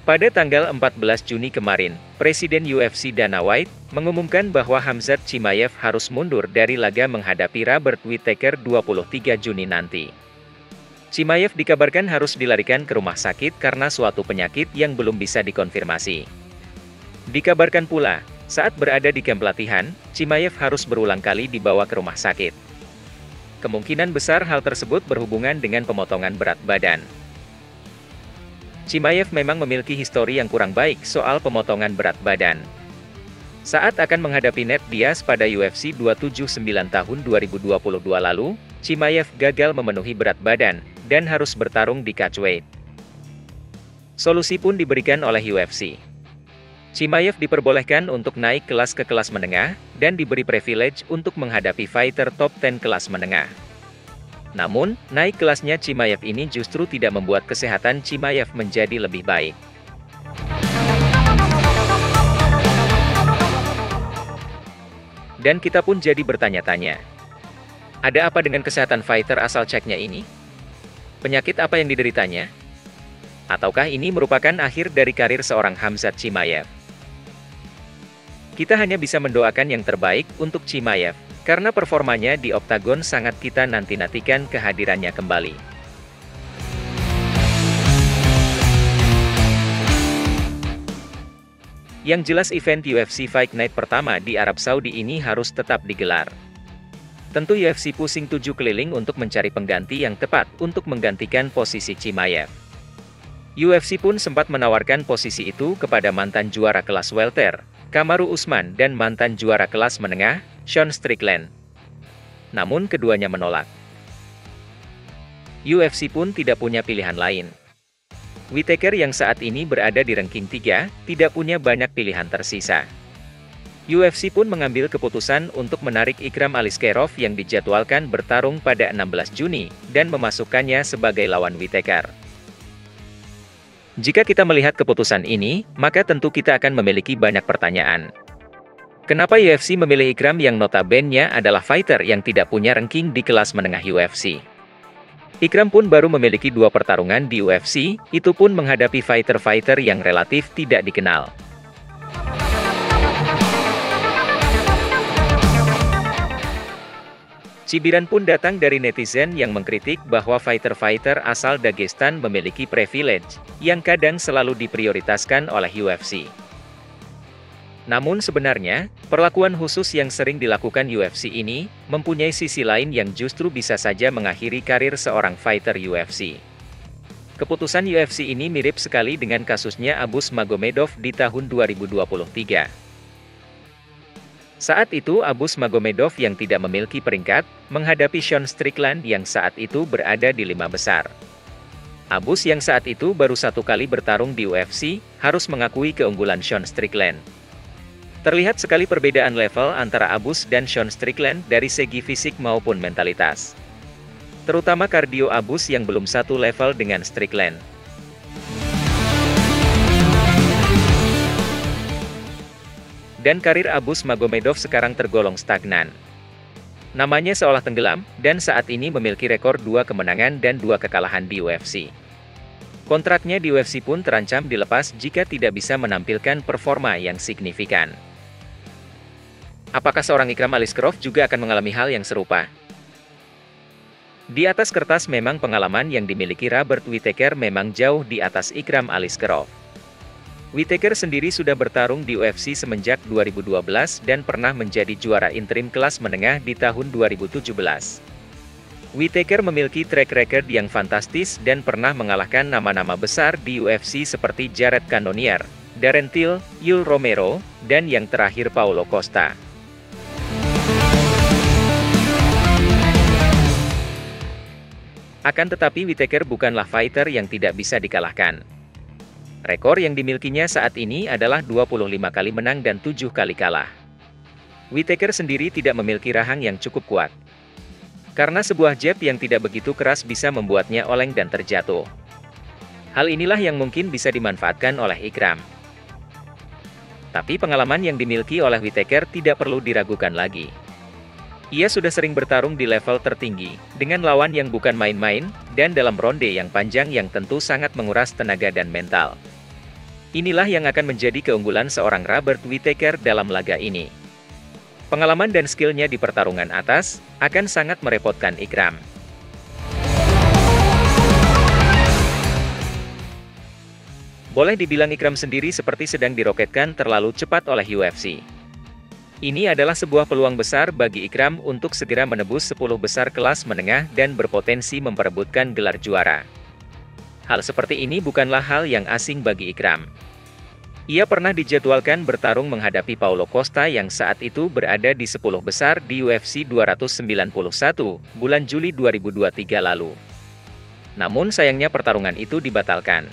Pada tanggal 14 Juni kemarin, Presiden UFC Dana White mengumumkan bahwa Khamzat Chimaev harus mundur dari laga menghadapi Robert Whittaker 23 Juni nanti. Chimaev dikabarkan harus dilarikan ke rumah sakit karena suatu penyakit yang belum bisa dikonfirmasi. Dikabarkan pula, saat berada di kamp latihan, Chimaev harus berulang kali dibawa ke rumah sakit. Kemungkinan besar hal tersebut berhubungan dengan pemotongan berat badan. Chimaev memang memiliki histori yang kurang baik soal pemotongan berat badan. Saat akan menghadapi Nate Diaz pada UFC 279 tahun 2022 lalu, Chimaev gagal memenuhi berat badan, dan harus bertarung di catchweight. Solusi pun diberikan oleh UFC. Chimaev diperbolehkan untuk naik kelas ke kelas menengah, dan diberi privilege untuk menghadapi fighter top 10 kelas menengah. Namun, naik kelasnya Chimaev ini justru tidak membuat kesehatan Chimaev menjadi lebih baik. Dan kita pun jadi bertanya-tanya, ada apa dengan kesehatan fighter asal Ceknya ini? Penyakit apa yang dideritanya? Ataukah ini merupakan akhir dari karir seorang Khamzat Chimaev? Kita hanya bisa mendoakan yang terbaik untuk Chimaev, karena performanya di oktagon sangat kita nanti-nantikan kehadirannya kembali. Yang jelas event UFC Fight Night pertama di Arab Saudi ini harus tetap digelar. Tentu UFC pusing 7 keliling untuk mencari pengganti yang tepat untuk menggantikan posisi Chimaev. UFC pun sempat menawarkan posisi itu kepada mantan juara kelas welter, Kamaru Usman, dan mantan juara kelas menengah, Sean Strickland. Namun keduanya menolak. UFC pun tidak punya pilihan lain. Whittaker yang saat ini berada di ranking 3, tidak punya banyak pilihan tersisa. UFC pun mengambil keputusan untuk menarik Ikram Aliskerov yang dijadwalkan bertarung pada 16 Juni, dan memasukkannya sebagai lawan Whittaker. Jika kita melihat keputusan ini, maka tentu kita akan memiliki banyak pertanyaan. Kenapa UFC memilih Ikram yang notabene-nya adalah fighter yang tidak punya ranking di kelas menengah UFC? Ikram pun baru memiliki 2 pertarungan di UFC, itu pun menghadapi fighter-fighter yang relatif tidak dikenal. Cibiran pun datang dari netizen yang mengkritik bahwa fighter-fighter asal Dagestan memiliki privilege, yang kadang selalu diprioritaskan oleh UFC. Namun sebenarnya, perlakuan khusus yang sering dilakukan UFC ini, mempunyai sisi lain yang justru bisa saja mengakhiri karir seorang fighter UFC. Keputusan UFC ini mirip sekali dengan kasusnya Abus Magomedov di tahun 2023. Saat itu Abus Magomedov yang tidak memiliki peringkat, menghadapi Sean Strickland yang saat itu berada di 5 besar. Abus yang saat itu baru 1 kali bertarung di UFC, harus mengakui keunggulan Sean Strickland. Terlihat sekali perbedaan level antara Abus dan Sean Strickland dari segi fisik maupun mentalitas. Terutama kardio Abus yang belum satu level dengan Strickland. Dan karir Abus Magomedov sekarang tergolong stagnan. Namanya seolah tenggelam, dan saat ini memiliki rekor 2 kemenangan dan 2 kekalahan di UFC. Kontraknya di UFC pun terancam dilepas jika tidak bisa menampilkan performa yang signifikan. Apakah seorang Ikram Aliskerov juga akan mengalami hal yang serupa? Di atas kertas memang pengalaman yang dimiliki Robert Whittaker memang jauh di atas Ikram Aliskerov. Whittaker sendiri sudah bertarung di UFC semenjak 2012 dan pernah menjadi juara interim kelas menengah di tahun 2017. Whittaker memiliki track record yang fantastis dan pernah mengalahkan nama-nama besar di UFC seperti Jared Cannonier, Darren Till, Yoel Romero, dan yang terakhir Paulo Costa. Akan tetapi Whittaker bukanlah fighter yang tidak bisa dikalahkan. Rekor yang dimilikinya saat ini adalah 25 kali menang dan 7 kali kalah. Whittaker sendiri tidak memiliki rahang yang cukup kuat. Karena sebuah jab yang tidak begitu keras bisa membuatnya oleng dan terjatuh. Hal inilah yang mungkin bisa dimanfaatkan oleh Ikram. Tapi pengalaman yang dimiliki oleh Whittaker tidak perlu diragukan lagi. Ia sudah sering bertarung di level tertinggi, dengan lawan yang bukan main-main, dan dalam ronde yang panjang yang tentu sangat menguras tenaga dan mental. Inilah yang akan menjadi keunggulan seorang Robert Whittaker dalam laga ini. Pengalaman dan skillnya di pertarungan atas, akan sangat merepotkan Ikram. Boleh dibilang Ikram sendiri seperti sedang diroketkan terlalu cepat oleh UFC. Ini adalah sebuah peluang besar bagi Ikram untuk segera menebus 10 besar kelas menengah dan berpotensi memperebutkan gelar juara. Hal seperti ini bukanlah hal yang asing bagi Ikram. Ia pernah dijadwalkan bertarung menghadapi Paulo Costa yang saat itu berada di 10 besar di UFC 291, bulan Juli 2023 lalu. Namun sayangnya pertarungan itu dibatalkan.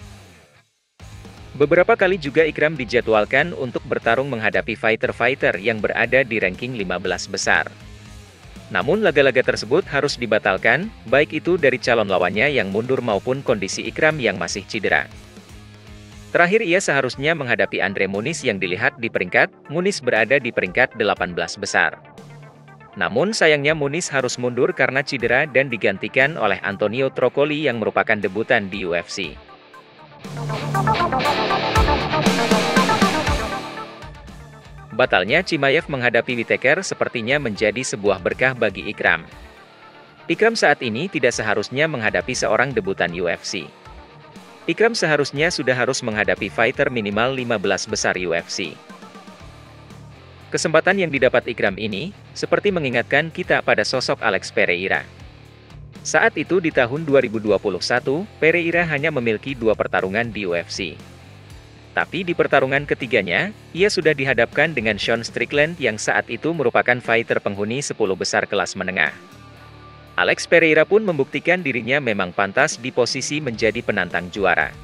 Beberapa kali juga Ikram dijadwalkan untuk bertarung menghadapi fighter-fighter yang berada di ranking 15 besar. Namun laga-laga tersebut harus dibatalkan, baik itu dari calon lawannya yang mundur maupun kondisi Ikram yang masih cedera. Terakhir ia seharusnya menghadapi Andre Muniz yang dilihat di peringkat, Muniz berada di peringkat 18 besar. Namun sayangnya Muniz harus mundur karena cedera dan digantikan oleh Antonio Trocoli yang merupakan debutan di UFC. Batalnya Chimaev menghadapi Whittaker sepertinya menjadi sebuah berkah bagi Ikram. Ikram saat ini tidak seharusnya menghadapi seorang debutan UFC. Ikram seharusnya sudah harus menghadapi fighter minimal 15 besar UFC. Kesempatan yang didapat Ikram ini, seperti mengingatkan kita pada sosok Alex Pereira. Saat itu di tahun 2021, Pereira hanya memiliki 2 pertarungan di UFC. Tapi di pertarungan ketiganya, ia sudah dihadapkan dengan Sean Strickland yang saat itu merupakan fighter penghuni 10 besar kelas menengah. Alex Pereira pun membuktikan dirinya memang pantas di posisi menjadi penantang juara.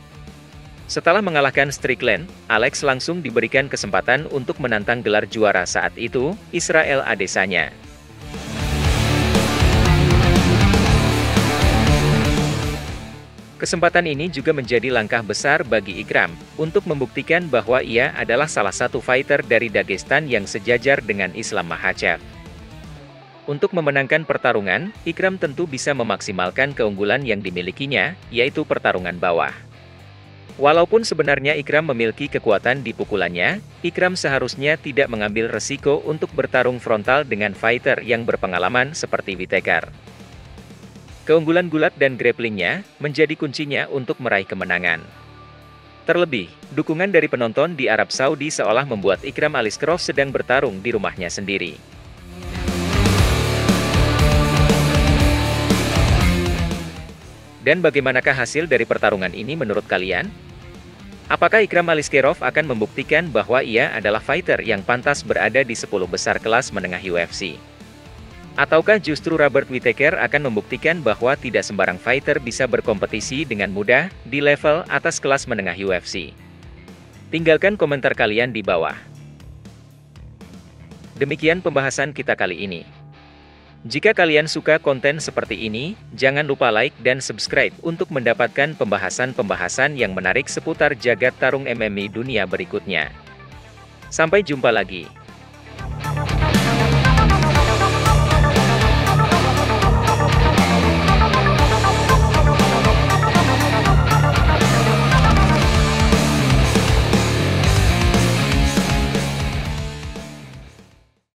Setelah mengalahkan Strickland, Alex langsung diberikan kesempatan untuk menantang gelar juara saat itu, Israel Adesanya. Kesempatan ini juga menjadi langkah besar bagi Ikram, untuk membuktikan bahwa ia adalah salah satu fighter dari Dagestan yang sejajar dengan Islam Makhachev. Untuk memenangkan pertarungan, Ikram tentu bisa memaksimalkan keunggulan yang dimilikinya, yaitu pertarungan bawah. Walaupun sebenarnya Ikram memiliki kekuatan di pukulannya, Ikram seharusnya tidak mengambil resiko untuk bertarung frontal dengan fighter yang berpengalaman seperti Whittaker. Keunggulan gulat dan grapplingnya menjadi kuncinya untuk meraih kemenangan. Terlebih, dukungan dari penonton di Arab Saudi seolah membuat Ikram Aliskerov sedang bertarung di rumahnya sendiri. Dan bagaimanakah hasil dari pertarungan ini menurut kalian? Apakah Ikram Aliskerov akan membuktikan bahwa ia adalah fighter yang pantas berada di 10 besar kelas menengah UFC? Ataukah justru Robert Whittaker akan membuktikan bahwa tidak sembarang fighter bisa berkompetisi dengan mudah di level atas kelas menengah UFC? Tinggalkan komentar kalian di bawah. Demikian pembahasan kita kali ini. Jika kalian suka konten seperti ini, jangan lupa like dan subscribe untuk mendapatkan pembahasan-pembahasan yang menarik seputar jagat tarung MMA dunia berikutnya. Sampai jumpa lagi.